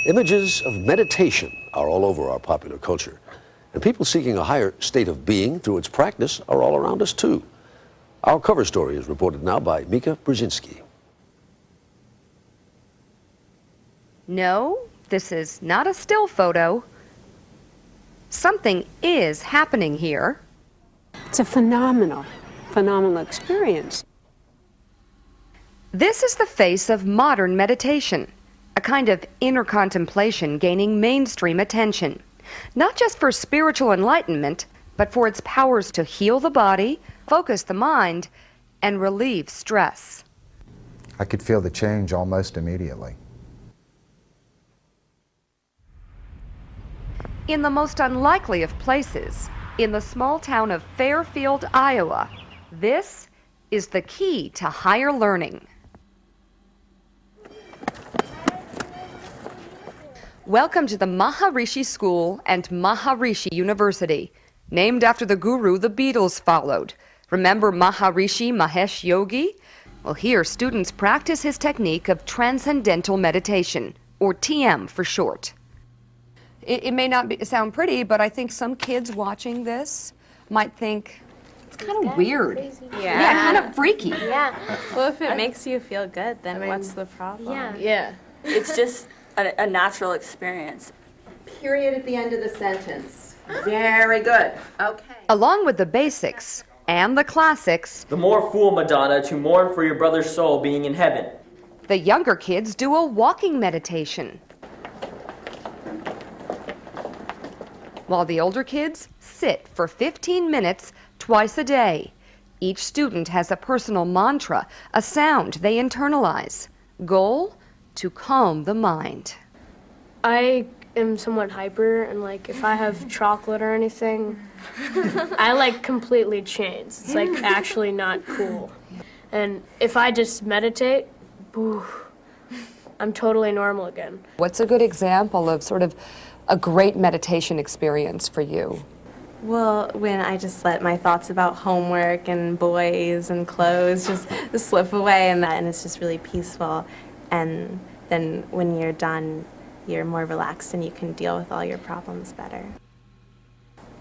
Images of meditation are all over our popular culture, and people seeking a higher state of being through its practice are all around us too. Our cover story is reported now by Mika Brzezinski. No, this is not a still photo. Something is happening here. It's a phenomenal experience. This is the face of modern meditation, a kind of inner contemplation gaining mainstream attention, not just for spiritual enlightenment, but for its powers to heal the body, focus the mind, and relieve stress. I could feel the change almost immediately. In the most unlikely of places, in the small town of Fairfield, Iowa, this is the key to higher learning. Welcome to the Maharishi School and Maharishi University, named after the guru the Beatles followed. Remember Maharishi Mahesh Yogi? Well, here students practice his technique of Transcendental Meditation, or TM for short. It may not sound pretty, but I think some kids watching this might think, it's kind of weird. Yeah, kind of freaky. Yeah. Well, if it makes you feel good, then what's the problem? Yeah. It's just a natural experience. Period at the end of the sentence. Very good. Okay. Along with the basics and the classics, The more fool, Madonna, to mourn for your brother's soul being in heaven. the younger kids do a walking meditation, while the older kids sit for 15 minutes twice a day. Each student has a personal mantra, a sound they internalize. Goal? To calm the mind. I am somewhat hyper, and if I have chocolate or anything, I completely change. It's actually not cool. And if I just meditate, I'm totally normal again. What's a good example of sort of a great meditation experience for you? Well, when I just let my thoughts about homework and boys and clothes just slip away, and it's just really peaceful. And then when you're done, you're more relaxed and you can deal with all your problems better.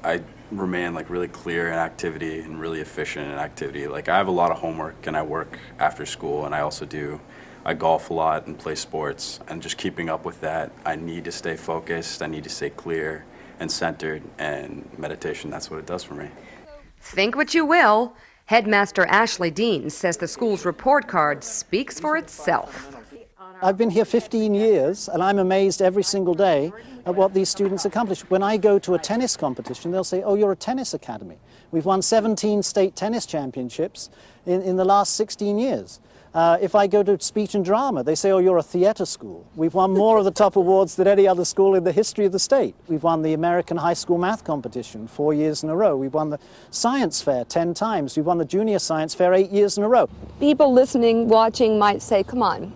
I remain really clear in activity and really efficient in activity. I have a lot of homework and I work after school, and I golf a lot and play sports, and just keeping up with that, I need to stay focused, I need to stay clear and centered, and meditation, that's what it does for me. Think what you will. Headmaster Ashley Dean says the school's report card speaks for itself. I've been here 15 years, and I'm amazed every single day at what these students accomplish. When I go to a tennis competition, they'll say, oh, you're a tennis academy. We've won 17 state tennis championships in the last 16 years. If I go to speech and drama, they say, oh, you're a theater school. We've won more of the top awards than any other school in the history of the state. We've won the American High School Math Competition 4 years in a row. We've won the Science Fair 10 times. We've won the Junior Science Fair 8 years in a row. People listening, watching might say, come on,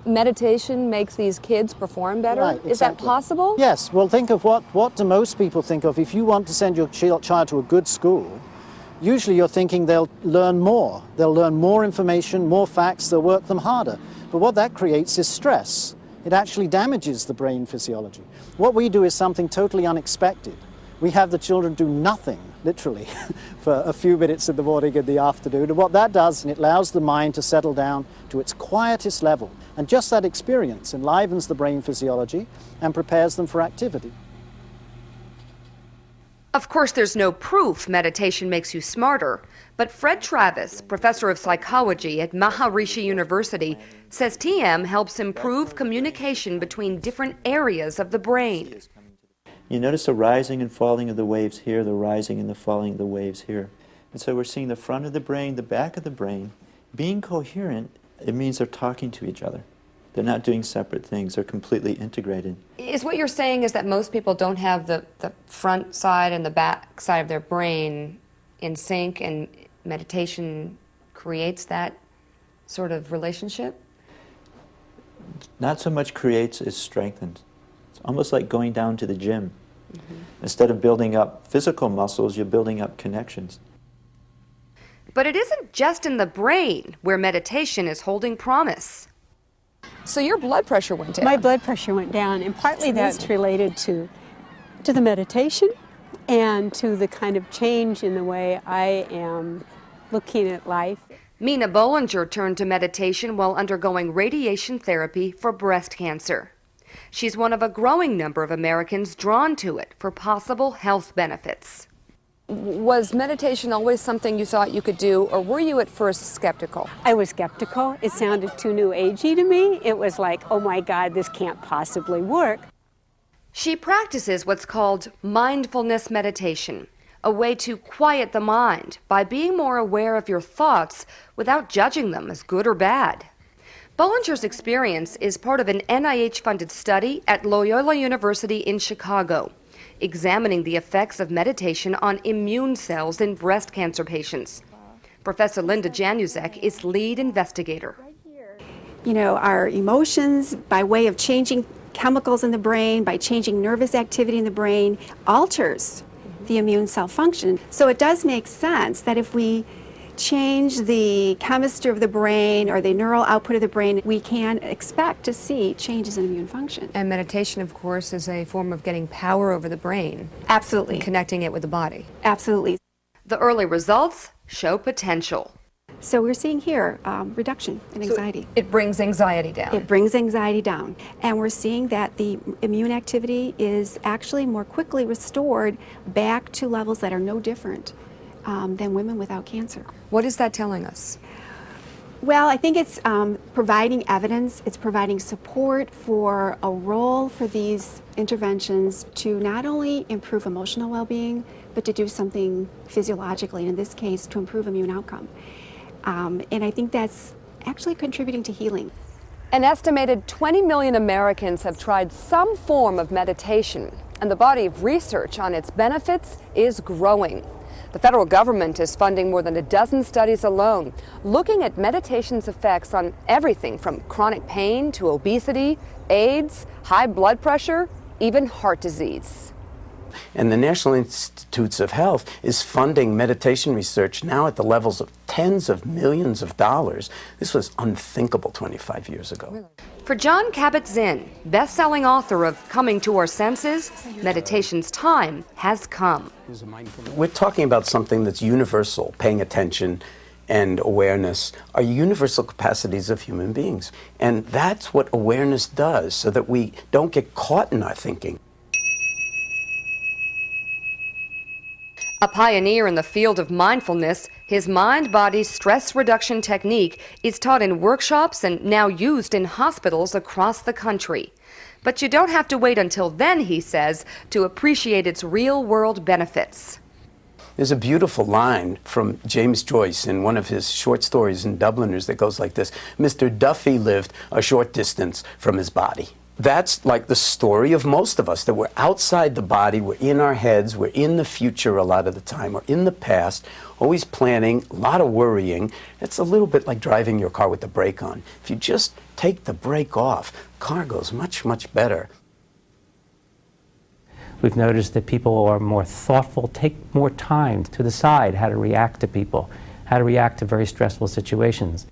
meditation makes these kids perform better? Right, exactly. Is that possible? Yes. Well, think of what do most people think of if you want to send your child to a good school. Usually you're thinking they'll learn more. They'll learn more information, more facts, they'll work them harder. But what that creates is stress. It actually damages the brain physiology. What we do is something totally unexpected. We have the children do nothing, literally, for a few minutes in the morning and the afternoon. And what that does, it allows the mind to settle down to its quietest level. And just that experience enlivens the brain physiology and prepares them for activity. Of course, there's no proof meditation makes you smarter, but Fred Travis, professor of psychology at Maharishi University, says TM helps improve communication between different areas of the brain. You notice the rising and falling of the waves here, the rising and the falling of the waves here. And so we're seeing the front of the brain, the back of the brain. Being coherent, it means they're talking to each other. They're not doing separate things. They're completely integrated. Is what you're saying is that most people don't have the front side and the back side of their brain in sync, and meditation creates that sort of relationship? Not so much creates as strengthens. It's almost like going down to the gym. Instead of building up physical muscles, you're building up connections. But it isn't just in the brain where meditation is holding promise. So your blood pressure went down? My blood pressure went down, and partly that's related to the meditation and to the kind of change in the way I am looking at life. Mina Bollinger turned to meditation while undergoing radiation therapy for breast cancer. She's one of a growing number of Americans drawn to it for possible health benefits. Was meditation always something you thought you could do, or were you at first skeptical? I was skeptical. It sounded too new agey to me. It was like, oh my God, this can't possibly work. She practices what's called mindfulness meditation, a way to quiet the mind by being more aware of your thoughts without judging them as good or bad. Bollinger's experience is part of an NIH-funded study at Loyola University in Chicago, examining the effects of meditation on immune cells in breast cancer patients. Professor Linda Januzek is lead investigator. You know, our emotions, by way of changing chemicals in the brain, by changing nervous activity in the brain, alters the immune cell function. So it does make sense that if we change the chemistry of the brain or the neural output of the brain, we can expect to see changes in immune function. And meditation, of course, is a form of getting power over the brain. Absolutely. And connecting it with the body. Absolutely. The early results show potential. So we're seeing here reduction in anxiety. So it brings anxiety down. It brings anxiety down. And we're seeing that the immune activity is actually more quickly restored back to levels that are no different than women without cancer. What is that telling us? Well, I think it's providing evidence, it's providing support for a role for these interventions to not only improve emotional well-being, but to do something physiologically, and in this case, to improve immune outcome. And I think that's actually contributing to healing. An estimated 20 million Americans have tried some form of meditation, and the body of research on its benefits is growing. The federal government is funding more than a dozen studies alone, looking at meditation's effects on everything from chronic pain to obesity, AIDS, high blood pressure, even heart disease. And the National Institutes of Health is funding meditation research now at the levels of tens of millions of dollars. This was unthinkable 25 years ago. For John Kabat-Zinn, best-selling author of Coming to Our Senses, meditation's time has come. We're talking about something that's universal. Paying attention and awareness are universal capacities of human beings. And that's what awareness does, so that we don't get caught in our thinking. A pioneer in the field of mindfulness, his mind-body stress reduction technique is taught in workshops and now used in hospitals across the country. But you don't have to wait until then, he says, to appreciate its real-world benefits. There's a beautiful line from James Joyce in one of his short stories in Dubliners that goes like this: Mr. Duffy lived a short distance from his body. That's like the story of most of us, that we're outside the body, we're in our heads, we're in the future a lot of the time, or in the past, always planning, a lot of worrying. It's a little bit like driving your car with the brake on. If you just take the brake off, the car goes much, much better. We've noticed that people are more thoughtful, take more time to decide how to react to people, how to react to very stressful situations.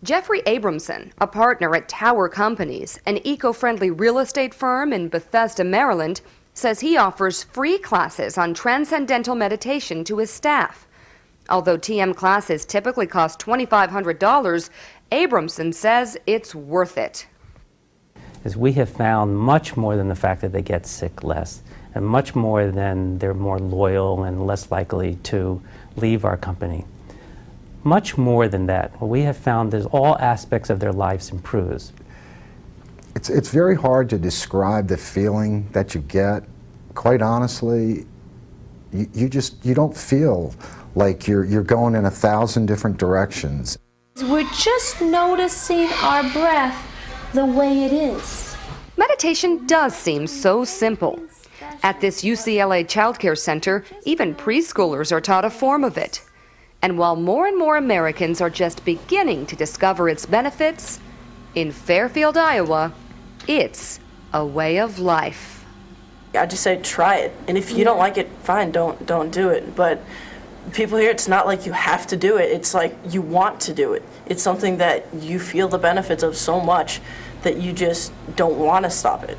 Jeffrey Abramson, a partner at Tower Companies, an eco-friendly real estate firm in Bethesda, Maryland, says he offers free classes on Transcendental Meditation to his staff. Although TM classes typically cost $2,500, Abramson says it's worth it. As we have found much more than the fact that they get sick less, and much more than they're more loyal and less likely to leave our company. Much more than that, what we have found is all aspects of their lives improves. It's very hard to describe the feeling that you get. Quite honestly, you don't feel like you're going in 1,000 different directions. We're just noticing our breath the way it is. Meditation does seem so simple. At this UCLA Child Care Center, even preschoolers are taught a form of it. And while more and more Americans are just beginning to discover its benefits, in Fairfield, Iowa, it's a way of life. I just say try it, and if you don't like it, fine, don't do it. But people here, it's not like you have to do it, it's like you want to do it. It's something that you feel the benefits of so much that you just don't want to stop it.